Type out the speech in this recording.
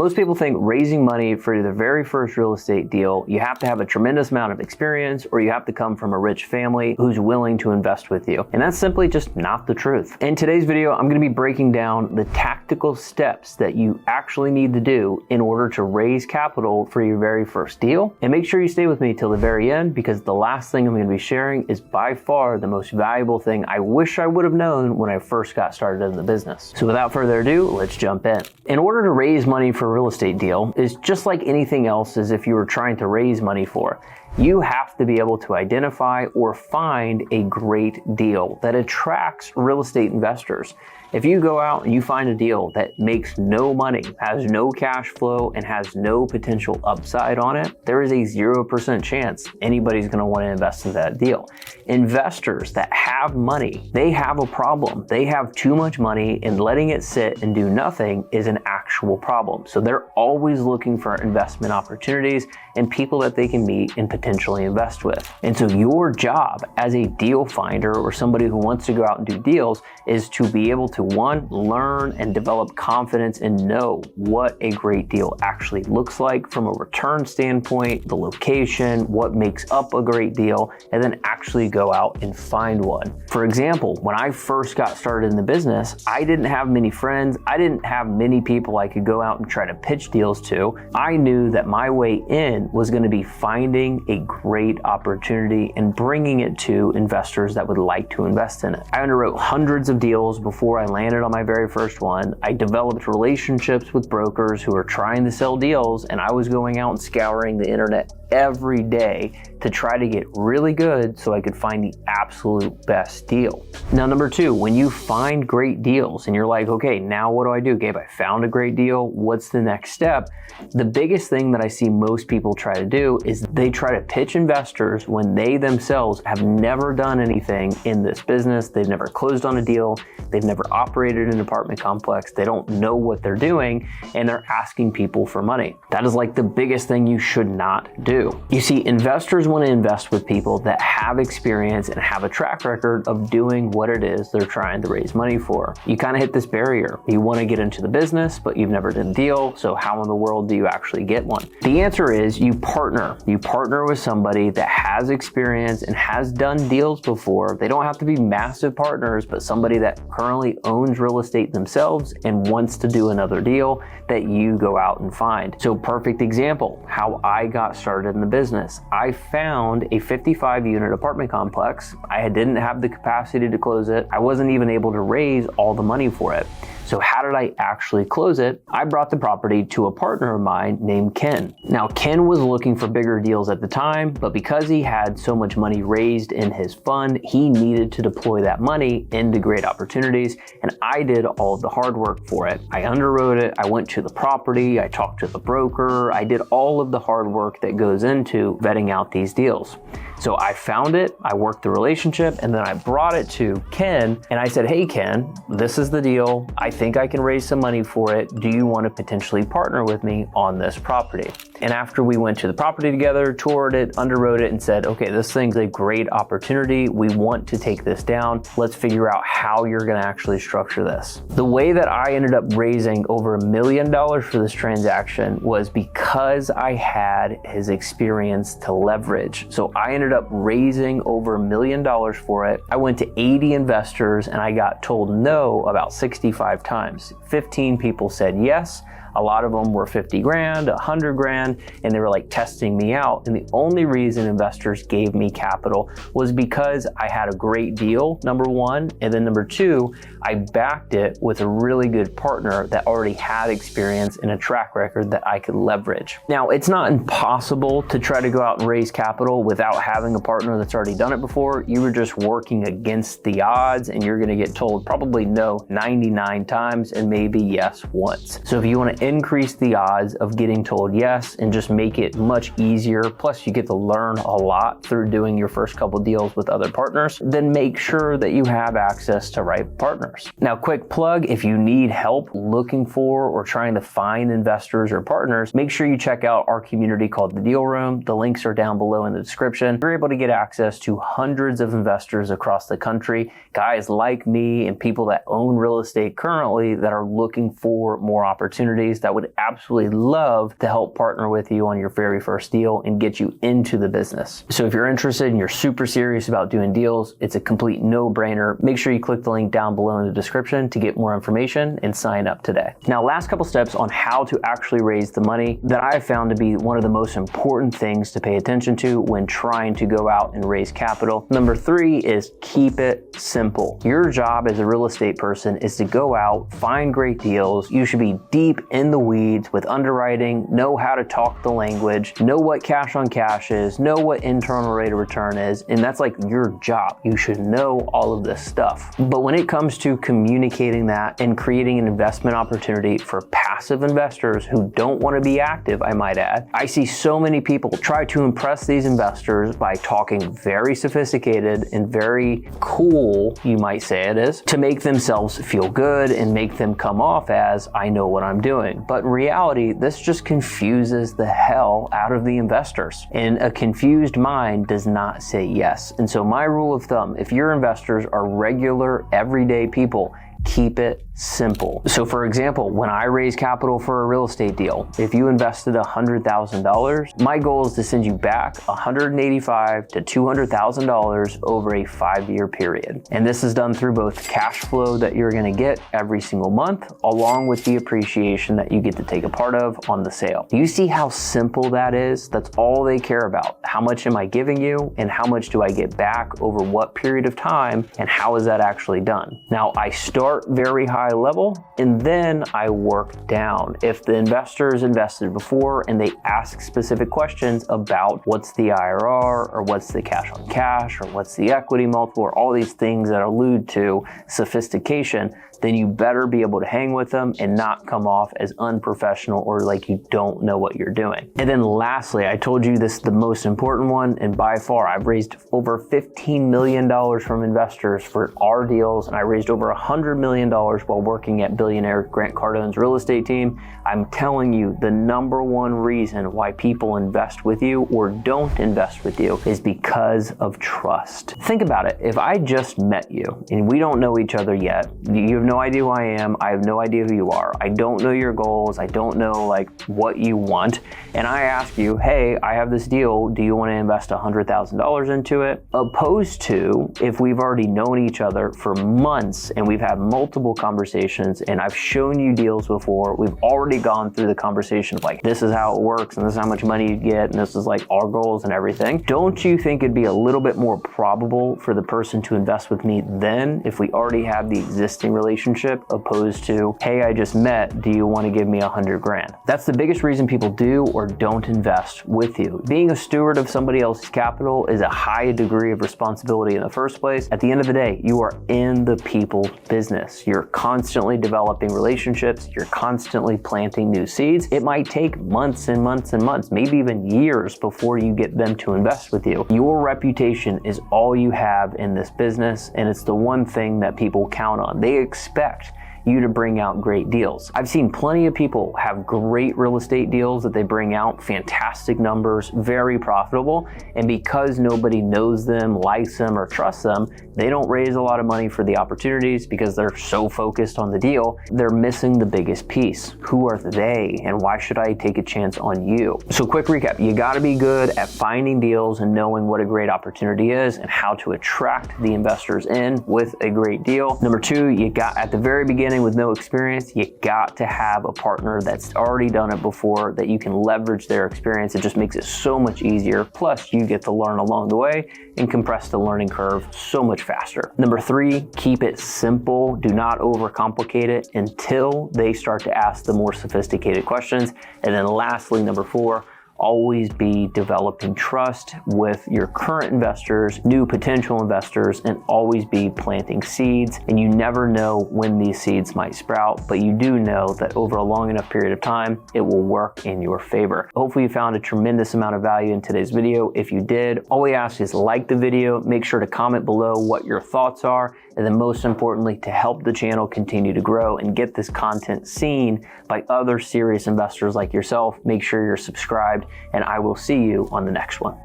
Most people think raising money for the very first real estate deal, you have to have a tremendous amount of experience or you have to come from a rich family who's willing to invest with you. And that's simply just not the truth. In today's video, I'm going to be breaking down the tactical steps that you actually need to do in order to raise capital for your very first deal. And make sure you stay with me till the very end, because the last thing I'm going to be sharing is by far the most valuable thing I wish I would have known when I first got started in the business. So without further ado, let's jump in. In order to raise money for a real estate deal is just like anything else as if you were trying to raise money for. You have to be able to identify or find a great deal that attracts real estate investors. If you go out and you find a deal that makes no money, has no cash flow, and has no potential upside on it, there is a 0% chance anybody's going to want to invest in that deal. Investors that have money, they have a problem. They have too much money, and letting it sit and do nothing is an actual problem. So they're always looking for investment opportunities and people that they can meet and potentially invest with. And so your job as a deal finder or somebody who wants to go out and do deals is to be able to, one, learn and develop confidence and know what a great deal actually looks like from a return standpoint, the location, what makes up a great deal, and then actually go out and find one. For example, when I first got started in the business, I didn't have many friends. I didn't have many people I could go out and try to pitch deals to. I knew that my way in was going to be finding a great opportunity and bringing it to investors that would like to invest in it. I underwrote hundreds of deals before I landed on my very first one. I developed relationships with brokers who were trying to sell deals, and I was going out and scouring the internet every day to try to get really good so I could find the absolute best deal. Now, number two, when you find great deals and you're like, okay, now what do I do? Gabe, I found a great deal. What's the next step? The biggest thing that I see most people try to do is they try to pitch investors when they themselves have never done anything in this business. They've never closed on a deal. They've never operated an apartment complex. They don't know what they're doing, and they're asking people for money. That is like the biggest thing you should not do. You see, investors want to invest with people that have experience and have a track record of doing what it is they're trying to raise money for. You kind of hit this barrier. You want to get into the business, but you've never done a deal, so how in the world do you actually get one? The answer is you partner. You partner with somebody that has experience and has done deals before. They don't have to be massive partners, but somebody that currently owns real estate themselves and wants to do another deal that you go out and find. So perfect example, how I got started in the business. I found a 55-unit apartment complex. I didn't have the capacity to close it. I wasn't even able to raise all the money for it. So how did I actually close it? I brought the property to a partner of mine named Ken. Now, Ken was looking for bigger deals at the time, but because he had so much money raised in his fund, he needed to deploy that money into great opportunities, and I did all of the hard work for it. I underwrote it, I went to the property, I talked to the broker, I did all of the hard work that goes into vetting out these deals. So I found it, I worked the relationship, and then I brought it to Ken, and I said, hey Ken, this is the deal. I think I can raise some money for it. Do you want to potentially partner with me on this property? And after we went to the property together, toured it, underwrote it, and said, okay, this thing's a great opportunity. We want to take this down. Let's figure out how you're going to actually structure this. The way that I ended up raising over $1 million for this transaction was because I had his experience to leverage. So I ended up raising over $1 million for it. I went to 80 investors and I got told no about 65 times. 15 people said yes. A lot of them were 50 grand, 100 grand, and they were like testing me out. And the only reason investors gave me capital was because I had a great deal, number one, and then number two, I backed it with a really good partner that already had experience and a track record that I could leverage. Now, it's not impossible to try to go out and raise capital without having a partner that's already done it before. You were just working against the odds, and you're gonna get told probably no 99 times and maybe yes once. So if you wanna increase the odds of getting told yes and just make it much easier, plus you get to learn a lot through doing your first couple deals with other partners, then make sure that you have access to right partners. Now, quick plug, if you need help looking for or trying to find investors or partners, make sure you check out our community called The Deal Room. The links are down below in the description. You're able to get access to hundreds of investors across the country, guys like me and people that own real estate currently that are looking for more opportunities. companies that would absolutely love to help partner with you on your very first deal and get you into the business. So if you're interested and you're super serious about doing deals, it's a complete no-brainer. Make sure you click the link down below in the description to get more information and sign up today. Now, last couple steps on how to actually raise the money that I have found to be one of the most important things to pay attention to when trying to go out and raise capital. Number 3 is keep it simple. Your job as a real estate person is to go out, find great deals. You should be deep in the weeds with underwriting, know how to talk the language, know what cash on cash is, know what internal rate of return is, and that's like your job. You should know all of this stuff. But when it comes to communicating that and creating an investment opportunity for passive investors who don't want to be active, I might add, I see so many people try to impress these investors by talking very sophisticated and very cool, you might say it is, to make themselves feel good and make them come off as, I know what I'm doing. But in reality, this just confuses the hell out of the investors. And a confused mind does not say yes. And so my rule of thumb, if your investors are regular, everyday people, keep it simple. So for example, when I raise capital for a real estate deal, if you invested $100,000, my goal is to send you back $185,000 to $200,000 over a 5-year period. And this is done through both cash flow that you're going to get every single month, along with the appreciation that you get to take a part of on the sale. You see how simple that is? That's all they care about. How much am I giving you and how much do I get back over what period of time, and how is that actually done? Now, I start very high level and then I work down. If the investors invested before and they ask specific questions about what's the IRR or what's the cash on cash or what's the equity multiple or all these things that allude to sophistication, then you better be able to hang with them and not come off as unprofessional or like you don't know what you're doing. And then lastly, I told you this is the most important one, and by far I've raised over $15 million from investors for our deals, and I raised over $100 million while working at billionaire Grant Cardone's real estate team. I'm telling you, the number one reason why people invest with you or don't invest with you is because of trust. Think about it. If I just met you and we don't know each other yet, you have no idea who I am, I have no idea who you are, I don't know your goals, I don't know like what you want, and I ask you, hey, I have this deal, do you want to invest $100,000 into it? Opposed to if we've already known each other for months and we've had multiple conversations and I've shown you deals before, we've already gone through the conversation of like, this is how it works and this is how much money you get and this is like our goals and everything. Don't you think it'd be a little bit more probable for the person to invest with me then if we already have the existing relationship opposed to, hey, I just met, do you want to give me $100,000? That's the biggest reason people do or don't invest with you. Being a steward of somebody else's capital is a high degree of responsibility in the first place. At the end of the day, you are in the people's business. You're constantly developing relationships. You're constantly planting new seeds. It might take months and months and months, maybe even years before you get them to invest with you. Your reputation is all you have in this business, and it's the one thing that people count on. They expect you to bring out great deals. I've seen plenty of people have great real estate deals that they bring out, fantastic numbers, very profitable, and because nobody knows them, likes them, or trusts them, they don't raise a lot of money for the opportunities because they're so focused on the deal. They're missing the biggest piece. Who are they, and why should I take a chance on you? So quick recap, you gotta be good at finding deals and knowing what a great opportunity is and how to attract the investors in with a great deal. Number 2, you got at the very beginning with no experience, you got to have a partner that's already done it before that you can leverage their experience. It just makes it so much easier. Plus, you get to learn along the way and compress the learning curve so much faster. Number 3, keep it simple. Do not overcomplicate it until they start to ask the more sophisticated questions. And then lastly, number 4, always be developing trust with your current investors, new potential investors, and always be planting seeds. And you never know when these seeds might sprout, but you do know that over a long enough period of time, it will work in your favor. Hopefully you found a tremendous amount of value in today's video. If you did, all we ask is like the video, make sure to comment below what your thoughts are, and then most importantly, to help the channel continue to grow and get this content seen by other serious investors like yourself, make sure you're subscribed, and I will see you on the next one.